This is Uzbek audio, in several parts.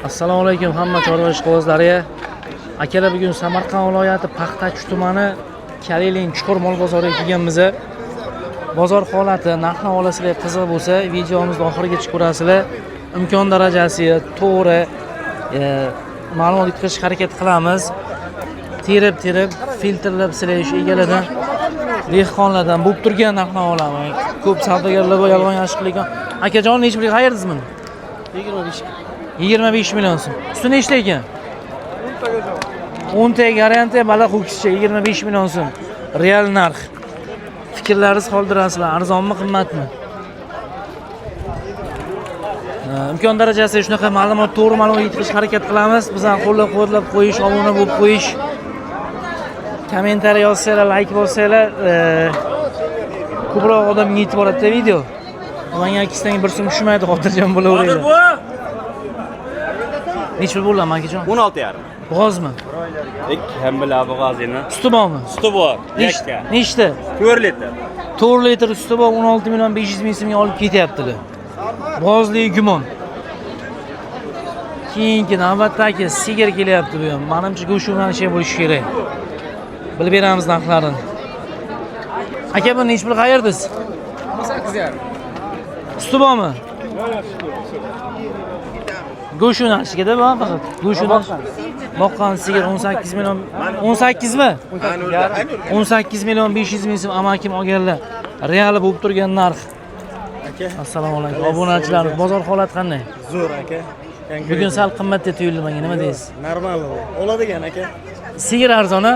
Assalomu alaykum hamma chorva ishqibozlariga. Akalar bugun Samarqand viloyati Paxtachi tumani Kalilin chuqur mol bozoriga kelganmiz. Bozor holati, narx-navo sizlarga qiziq bo'lsa, videomizni oxirigacha ko'rasizlar. Imkon darajasi to'g'ri ma'lumot yetkazishga harakat qilamiz. Terib, filtrlab sizlar egalardan, dehqonlardan bo'lib turgan narx-navolarni. Ko'p savdogarlar va yolg'on yashiqlikdan. Akajon, necha pulga qayerdingizmi? 25 million so'm. Usti nechta ekan? 10 ta garantiya baliq ho'kizcha 25 million so'm. Real narx. Fikrlaringizni qoldirasizlar. Arzonmi, qimmatmi? Imkon darajasi shunaqa ma'lumot, to'g'ri ma'lumot yetkazishga harakat qilamiz. Bizdan qo'llab-quvvatlab qo'yish, obuna bo'lib qo'yish, kommentariy yozsanglar, like bosinglar, ko'proq odamga yetib boradi video. Menga ikkisidan bir so'm tushmaydi, xotirjam bo'laveringlar. Necha pul bo'ladi akajon? 16,5. Bo'g'ozmi? Ham bilan bo'g'ozini. Suti bormi? Suti bor. Nechta? 4 litr. 4 litr suti bor, 16 million 500 ming so'mga olib ketyaptilar. Bo'g'ozli gumon. Keyingi navbatdagi sigir kelyapti bu ham. Menimcha go'sht yo'nalishi bo'lishi kerak. Bilib beramiz narxlarini. Aka, bu necha pul qayerdingiz? 18,5. Suti bormi? Go'sht yo'nalishiga-da bu faqat. Go'sht yo'nalishi. Boqqan sigir 18 million. 18 mi? 18 million 500 ming so'm amakim olganlar. Real bo'lib turgan narx. Aka, assalomu alaykum. Obunachilar, bozor holati qanday? Zo'r aka. Bugun sal qimmatga tuyuldi menga, nima deysiz? Normal. Oladigan aka. Sigir arzon-a?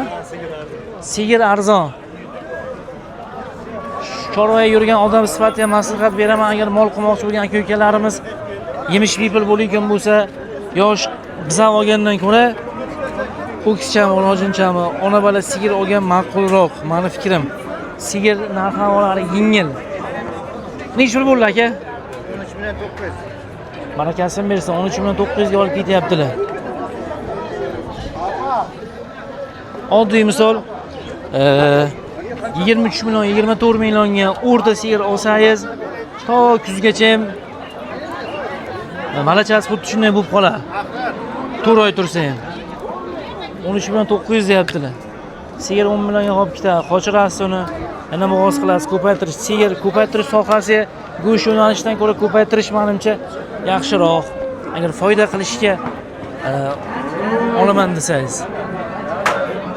Sigir arzon. Chorvaga yurgan odam sifatida maslahat beraman, agar mol qilmoqchi bo'lgan aka-ukalarimiz yemish people bo'layotgan bo'lsa, yosh bizdan olgandan ko'ra ho'kizchami, rojinchami, ona bola sigir olgan ma'qulroq, meni fikrim. Sigir narx-navolari yengil. Necha pul bo'ldi aka? 13 million 900. Barakasini bersin, 13 million 900 ga olib ketyaptilar. Oddiy misol 23 million 24 millionga o'rta sigir olsangiz, to kuzgacha malachasi xuddi shunday bo'lib qoladi. 4 oy tursa ham. 13 million 900 deyaptilar. Sigir 10 millionga olib ketadi. Qochirasiz uni, yana bo'g'oz qilasiz, ko'paytirish. Sigir ko'paytirish sohasi go'sht yo'nalishidan ko'ra ko'paytirish menimcha yaxshiroq. Agar foyda qilishga olaman desangiz.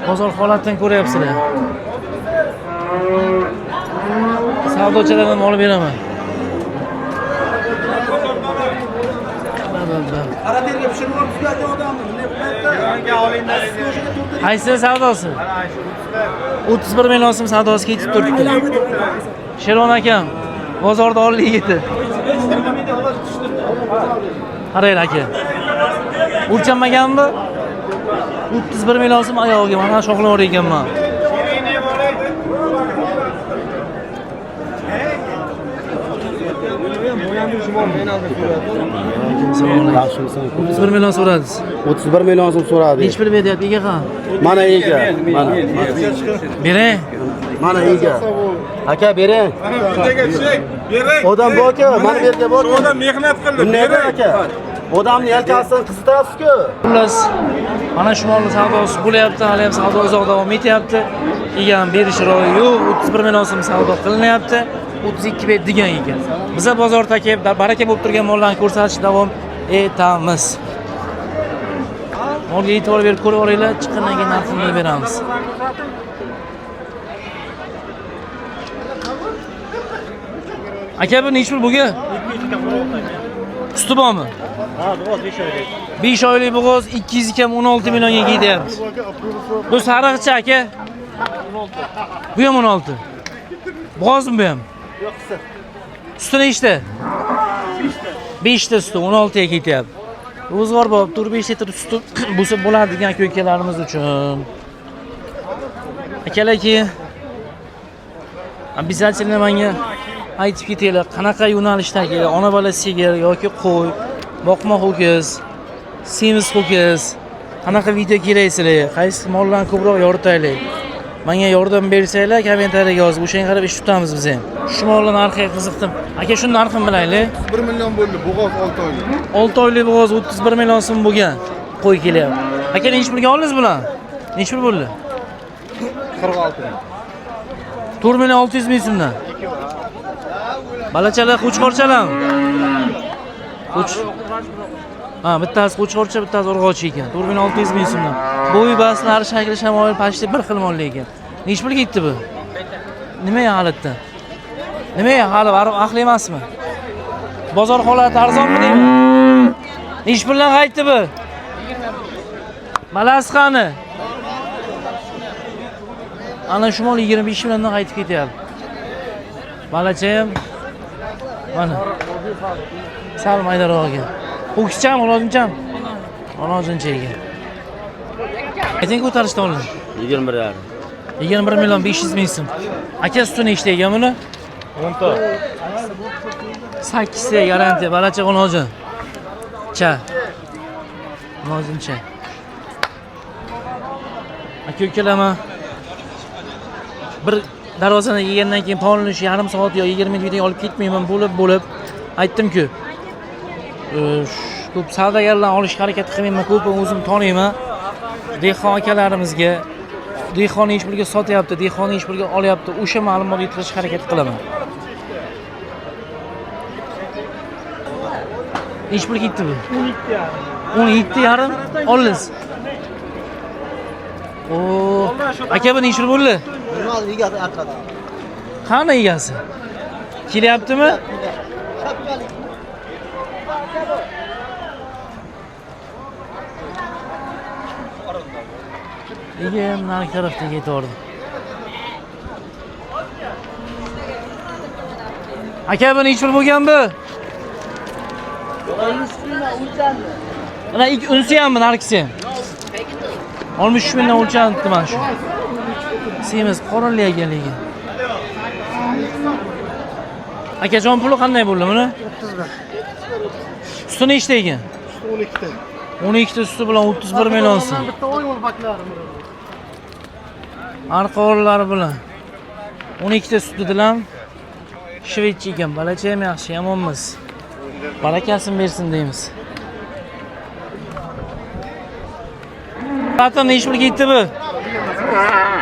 Bozor holatidan ko'ryapsizlar. Savdochilardan olib beraman. Araterga pishirib o'rtizga odamni yonga olinglar. Qaysi savdosi? 31 million so'm savdosi ketib turibdi. Shervon akam, bozorda olli yigiti. Qarang aka. O'lchanmaganmi? 31 million so'm oyog'iga mana shoxlanib ekanman. Bir milyon so'radingiz. 31 million so'm so'radi. Necha pul beryapti ega ham? Mana ega. Mana. Bering. Mana ega. Aka bering. Odam bor-ku, mana bu yerga bor. Odam mehnat qildi. Bunday aka. Odamni yelkasidan qisitasiz-ku. Xullas, mana shu molni savdosi bo'lyapti, hali ham savdo uzoq davom etyapti. Egam berish ro'yi yo'q, 31 million so'm savdo qilinyapti. 32 bet degan ekan. Biza bozorda kelib baraka bo'lib turgan mollarni ko'rsatishni davom etamiz. Molga e'tibor berib ko'rib olinglar, chiqqandan keyin narxini beramiz. Aka, bu necha pul bugun? Suti bormi? Ha, bo'g'oz 5 oylik. 5 oylik bo'g'oz 200 kam 16 millionga ketyapti. Bu sariqcha aka. 16. Bu ham 16. Bo'g'ozmi bu ham? Yo'q, qisqa. Suti nechta? 5 ta suti 16 ga ketyapti. Ro'zg'or bor, 4-5 litr suti bo'lsa bo'ladi degan aka-ukalarimiz uchun. Akalar, keyin обязательно menga aytib ketinglar, qanaqa yo'nalishdagi ona bola sigir yoki qo'y, boqma ho'kiz, semiz ho'kiz, qanaqa video kerak sizlarga, qaysi mollarni ko'proq yoritaylik. Menga yordam bersanglar, kommentariyaga yozib, o'shanga qarab ish tutamiz biz ham. Shu molni narxiga qiziqdim. Aka, shuni narxini bilaylik. 1 million bo'ldi, bo'g'oz 6 oylik. 6 oylik bo'g'oz 31 million so'm bo'lgan. Qo'y kelyapti. Aka, necha pulga oldingiz bular? Necha pul bo'ldi? 46 ming. 4 million 600 ming so'mdan. Balachalar qo'chqorchalarmi? Ha, bittasi qo'chqorcha, bittasi urg'ochi ekan. 4 million 600 ming so'mdan. Bo'yi baslari, shakli, shamoyil pashti bir xil molli ekan. Necha pulga ketdi bu? Nima ya holatda? Nima ya, hali aqli emasmi? Bozor holati arzonmi deymi? Necha puldan qaytdi bu? Balasi qani? Ana shu mol 25 milliondan qaytib ketyapti. Balacham mana. Sal maydaroq ekan. Ho'kizcham, olojincham. Olojincha ekan. Ayting ko'tarishdan oldin. 21,5. 21 million 500 ming so'm. Aka suti nechta ekan buni? 10 ta. 8 ta garantiya, balacha olojin. Cha. Olojincha. Aka ukalama. Bir darvozani yegandan keyin polnish yarim soat yo 20 minutga olib ketmayman bo'lib aytdim-ku. Ko'p savdogarlarni olish harakati qilmayman, ko'pini o'zim taniyman. Dehqon akalarimizga dehqonni ish pulga sotyapti, dehqonni ish pulga olyapti, o'sha ma'lumot yetkazish harakati qilaman. Ish pul ketdi bu. 17,5 oldingiz. Oo, aka bu ish pul bo'ldi? Qani egasi? Kelyaptimi? Egam nari tarafdan ketaverdi. Aka buni ish pul bo'lgan bu? Mana ikki unsi hammi narxisi ham? 63 mingdan o'lchanibdi mana shu. Semiz qorinli ekanligi. Aka jon puli qanday bo'ldi buni? 31. Suti nechta ekan? 12 ta. 12 ta suti bilan 31 million so'm. Bitta oy yo'l baklari. Arqonlari bilan 12 ta suti bilan shvetscha ekan. Balacha ham yaxshi, yomonmas. Barakasini bersin deymiz. Paton ish pul ketdi bu.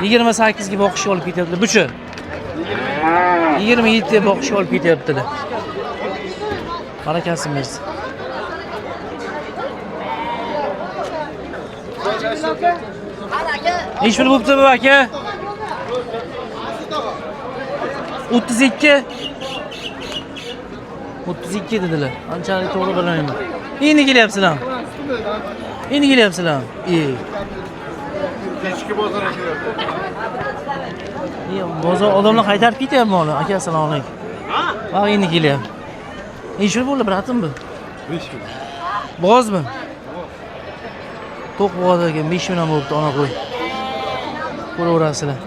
28 ga boqishga olib ketyaptilar. Buchi. 27 ga boqishga olib ketyaptilar. Barakasini bersin. Ish pul bo'pti bu aka. 32. 32 dedilar. Anchalik to'g'ri bilmayman. Endi kelyapsizlar. Endi kelyapsizlar. Kechki bozorga kelyapti. Bozor odamlar qaytarib ketyapti moli. Aka assalomu alaykum. Ha, endi kelyapti. Ish pul bo'ldi, bratim bu. 5 ming. Bo'g'ozmi? To'q bo'g'oz ekan, 5 million bo'libdi, ona qo'y. Ko'raverasizlar.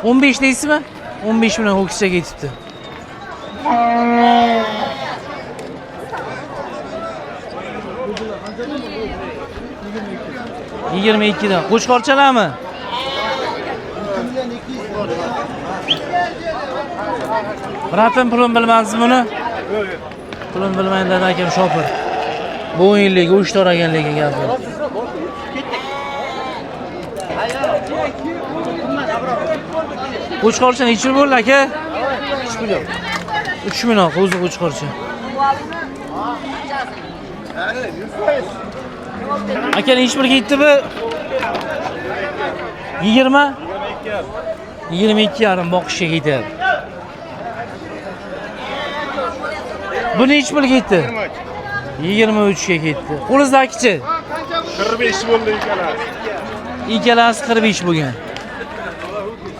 Pul 15 deysizmi? 15 million ho'kizcha ketibdi. $22 dan. Qo'chqorchalarmi? Bratim pulini bilmaysizmi buni? Pulini bilmayman dedi akam shopir. Bu o'yinlik, go'shtdor ekanligi gapi. Qo'chqorcha necha bo'ldi aka? 3 million. 3 million qo'zi qo'chqorcha. Aka ish bir ketdi bu. 20? 22,5 boqishga ketyapti. Bu necha pul ketdi? 23 ga ketdi. Qo'lingizdagichi? 45 bo'ldi ikkalasi. Ikkalasi 45 bo'lgan.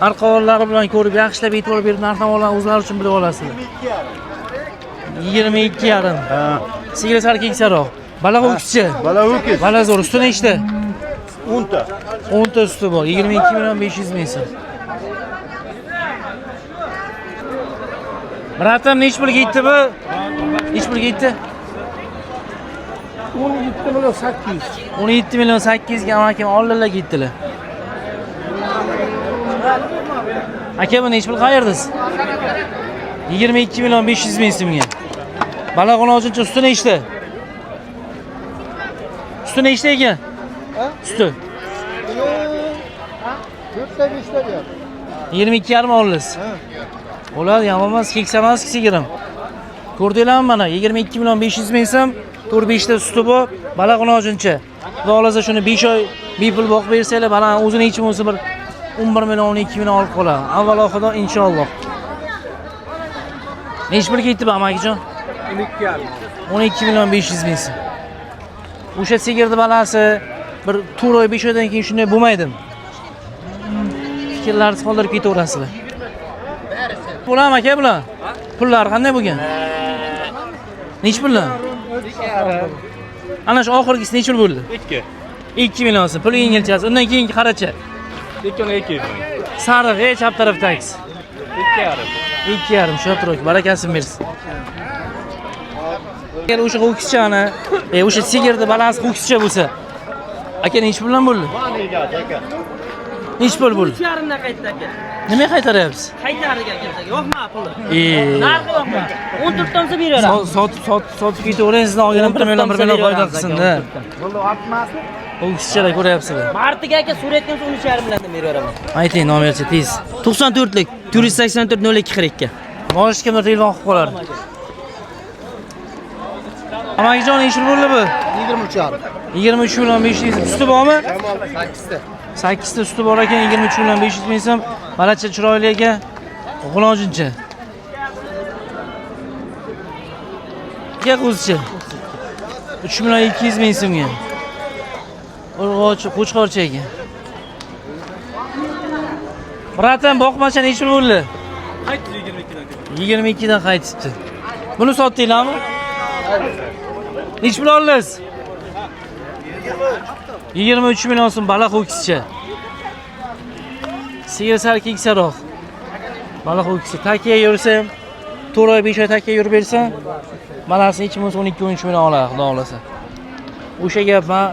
Arqonlari bilan ko'rib, yaxshilab e'tibor berib narx-navolarni o'zlari uchun bilib olasizlar. 22,5. Ha. Sigir sal keksaroq. Bala ho'kizchi. Bala ho'kiz. Bala zo'r. Suti nechta? 10 ta. 10 ta suti bor. 22 million 500 ming so'm. Bratam nech pulga yetdi bu? Nech pulga yetdi? 17 million 800. 17 million 800 ga amakam oldilar ketdilar. Aka bu nech pul qayerdingiz? 22 million 500 ming so'mga. Balag'on hozircha usti nechta? Usti nechta ekan? Usti. 4 5 deyapti. 22,5 oldingiz. Bo'ladi, yomon emas, keksa emas, kichigim. Ko'rdinglarmi mana 22 million 500 ming so'm, 4-5 ta suti bor, balag'on hozircha. Xudo xolasa shuni 5 oy bepul boqib bersanglar, balag'on o'zini ichib bo'lsa bir 11 million 12 million olib qoladi. Avvalo xudo inshaalloh. Nech pulga yetdi bu amakijon? 12 million 500 ming so'm. O'sha sigirni balasi bir 4 oy 5 oydan keyin shunday bo'lmaydimi? Fikrlarni qoldirib ketaverasizlar. Bular aka bular. Pullar qanday bo'lgan? Nech pullar? Ana shu oxirgisi nech pul bo'ldi? 2 million so'm. Pul yengilchasi. Undan keyingi qaracha. 200. Sariq, chap tarafdagisi. 2,5 shu turok. Barakasini bersin. Agar o'sha ho'kizchani, o'sha sigirni balasi ho'kizcha bo'lsa, aka nech pul bilan bo'ldi? Nech pul bo'ldi? 3,5 dan qaytdi aka. Nimaga qaytaryapsiz? Qaytariga kelsak, yo'qmi puli? Narxi yo'qmi? 14 tomsa beraveramiz. Sotib ketaverang, sizdan olganim 1 million foyda qilsin-da. Bunda otmasmi? Ho'kizchalar ko'ryapsizlar. Martiga aka suratdan 13,5 million beraveraman. Ayting, nomerchi tez. 94lik 484 02 42. Mosh kimdir telefon qilib qolar. Amakijon nech pul bo'ldi bu? 23,5. 23 million 500 ming. Suti bormi? 8 ta. 8 ta suti bor ekan, 23 million 500 ming so'm. Balacha chiroyli ekan. G'ulojincha. Ga qo'zicha. 3 million 200 ming so'mga. Urg'ochi, qo'chqorchi ekan. Bratam boqmacha nech pul bo'ldi? Qaytdi 22 dan. 22 dan qaytibdi. Buni sotdinglarmi? Nech pul oldingiz? 23 million so'm baliq ho'kizcha. Sigir sal keksaroq. Baliq ho'kizcha. Takiya yursam, 4 oy 5 oy takiya yurib bersam, balasini ichim 12-13 million oladi, xudo xolasa. O'sha gap men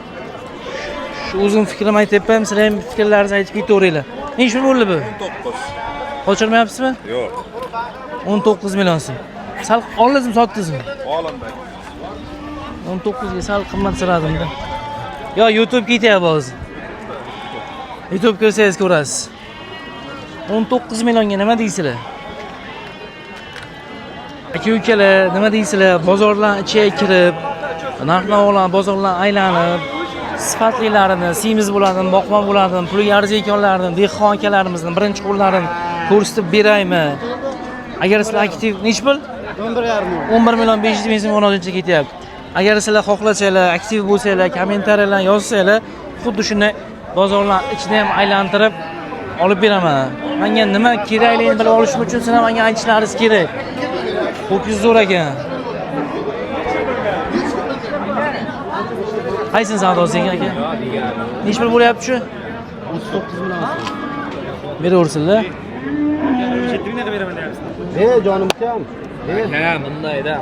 shu o'zim fikrimni aytyapman, sizlar ham fikrlaringizni aytib ketaveringlar. Nech pul bo'ldi bu? 19. Qochirmayapsizmi? Yo'q. 19 million so'm. Sal oldingizmi, sotdingizmi? Olamda. 19 ga sal qimmat so'radim-da. Yo, YouTube ketyapti hozir. YouTube ko'rsangiz ko'rasiz. 19 millionga nima deysizlar? Aka-ukalar, nima deysizlar? Bozorlar ichiga kirib, narx-navolar bozorlarni aylanib, sifatlilarini, semiz bo'ladimi, boqma bo'ladimi, puli arziyotganlarini, dehqon akalarimizni birinchi qo'llarini ko'rsatib beraymi? Agar sizlar aktiv nech pul? 11,5. 11 million 500 ming so'm hozircha ketyapti. Agar sizlar xohlasanglar, aktiv bo'lsanglar, kommentariyalar yozsanglar, xuddi shunday bozorlar ichida ham aylantirib olib beraman. Menga nima kerakligini bilib olishim uchun sizlar menga aytishlaringiz kerak. Ho'kiz zo'r ekan. Qaysin savdosi aka? Nech pul bo'lyapti shu? 39 million. Beraversinlar. Chetini beraman deyapsiz. Jonimjon. Ha, bundayda.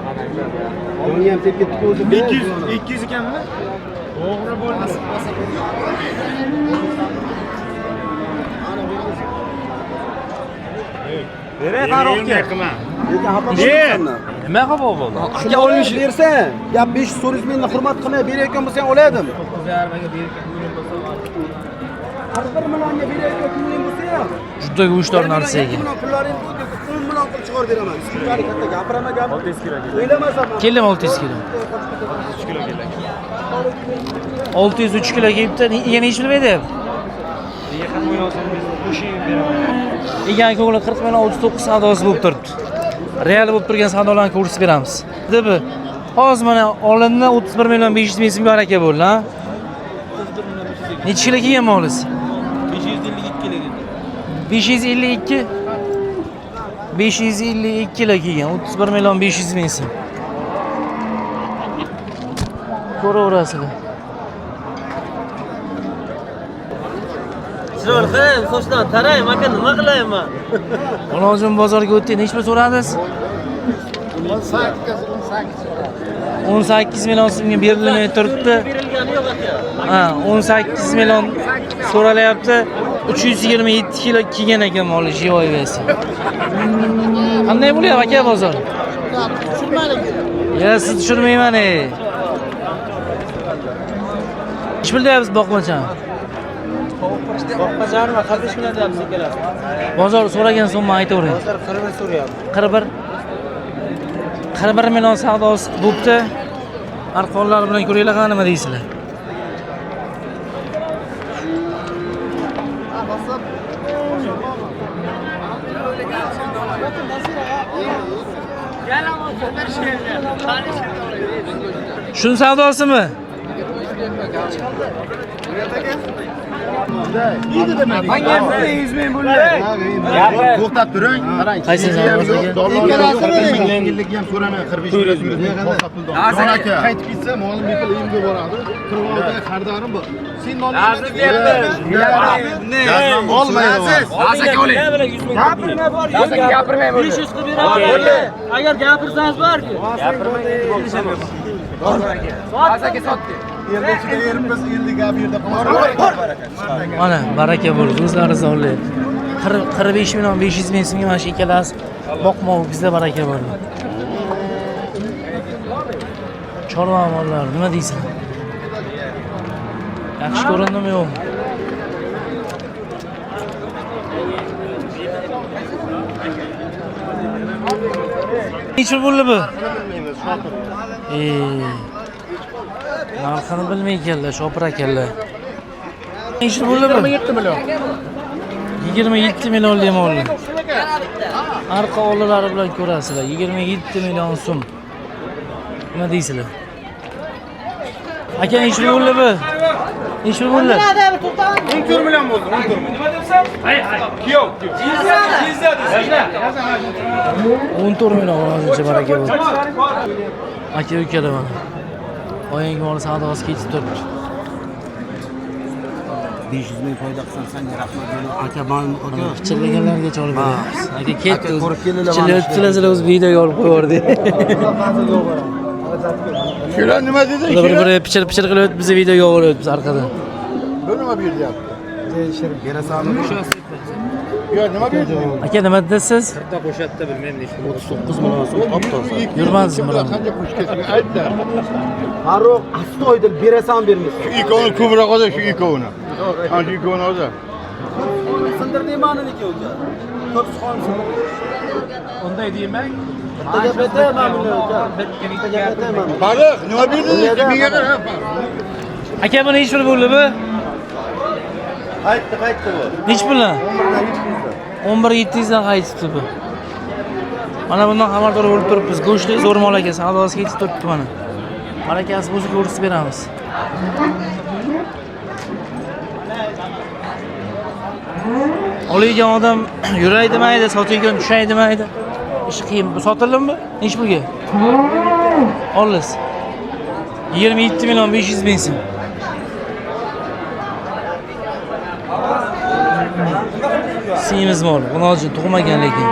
Joni ham tep ketdi o'zi. 200 ekanmi? To'g'ri bo'lmasa. Beray Farruxga. Lekin xafa Nima xafa bo'ldi? Aka olmish bersang, gap 500 mingni hurmat qilmay berayotgan bo'lsang oladim. 9,5 ga bergan million bo'lsa. 41 millionga berayotgan puling bo'lsa ham. Juda go'shtdor narsa ekan. Pullaringni 10 million qilib chiqarib beraman. Sizlarga katta gapiraman gap. 600 kilo. O'ylamasam. Keldim 600 kilo. 3 kilo keldi. 603 kilo kelibdi. Yana hech bilmaydi. Yaqin o'ylasam qo'shib beraman. Egan ko'ngli 40 million 39 savdosi bo'lib turibdi. Real bo'lib turgan savdolarni ko'rsatib beramiz. Deb hozir mana olindi 31 million 500 ming so'm baraka bo'ldi, ha? Necha kilo kelgan molingiz? 552 kilo dedi. 552 552 kilo kelgan, 31 million 500 ming so'm. Ko'raverasizlar. Sochdan tarayman aka, nima qilayman? Olojim bozorga o'tdik, nech pul so'radingiz? 18 million so'mga berilmay turibdi. Ha, 18 million so'ralyapti. 327 kilo kelgan ekan moli jivoyvasi. Qanday bo'lyapti aka bozor? Ya siz tushirmayman ey. Ish bilyapsiz boqmachan. Boqmajarmi? 45 million deyapsiz ikkalasi. Bozor so'ragan so'mni aytavering. Hozir 41 so'rayapti. 41 million savdosi bo'pti. Arqonlar bilan ko'ringlar qani nima deysizlar? Shun savdosimi? To'xtab turing. Qarang. Qaysi savdosi aka? Ikkalasi yengillik ham so'ramay 45 aka. Qaytib ketsa, molim bepul uyimga boradi. Qirg'oqda xaridorim bor. Sen nomingni olmaysiz. Aka oling. Gapirma bor. Gapirmay bo'ldi. 500 qilib beraman. Agar gapirsangiz borki. Aka sotdi. Yerda ichida yerimiz endi gap yerda Mana baraka bo'ldi. O'zlari zorlaydi. 45 million 500 ming so'mga mana shu ikkalasi boqmog'ingizda baraka bo'ldi. Chorva mollari nima deysiz? Yaxshi ko'rindimi yo'qmi? Necha bo'ldi bu? Narxini bilmay ekanlar, shopir ekanlar. Necha bo'ldi bu? 27 million. 27 millionli mollar. Arqa olalari bilan ko'rasizlar. 27 million so'm. Nima deysizlar? Aka necha bo'ldi bu? Necha bo'ldi? 14 million bo'ldi. 14 million. Nima debsan? Kiyov. 14 million hozircha baraka bo'ldi. Aka ukalar mana. Oyingi mol savdosi ketib turibdi. 500 ming foyda qilsan senga rahmat yo'q. Aka men pichirlaganlargacha olib beramiz. Aka ketdi. Pichirlayapsizlar o'z videoga olib qo'yardi. Shular nima dedi? Bir pichir qilyapti, biz videoga olyapmiz arqadan. Bu nima beryapti? Berasanmi? Yo, nima berdi? Aka nima dedingiz? Bitta qo'shatda bilmayman necha. 39 million so'm topdi. Yurmangiz bilan. Qancha qo'shib ketdi? Aytdi. Farruh, astoydil berasan bermaysan. Ikkovini ko'proq oda shu ikkovini. Ana shu ikkovini oda. Sindirding meniki uka. Ko'p suxonsin. Unday deyman. Bittaga betaman buni uka. Bittaga betaman. Farruh, nima berdi? Menga qara. Aka buni hech bir bo'ldi bu? Qaytdi bu. Nech bilan? 11700 dan qaytibdi bu. Mana bundan xabardor bo'lib turibmiz. Go'shtli zo'r mol aka, savdosi ketib turibdi mana. Barakasi bo'lsa ko'rsatib beramiz. Oladigan odam yuraydimi, sotadigan tushaydimi? Ish qiyin. Bu sotildimi? Nech pulga? Olasiz. 27 million 500 ming so'm. Semiz mol. Buni hozir tug'magan lekin.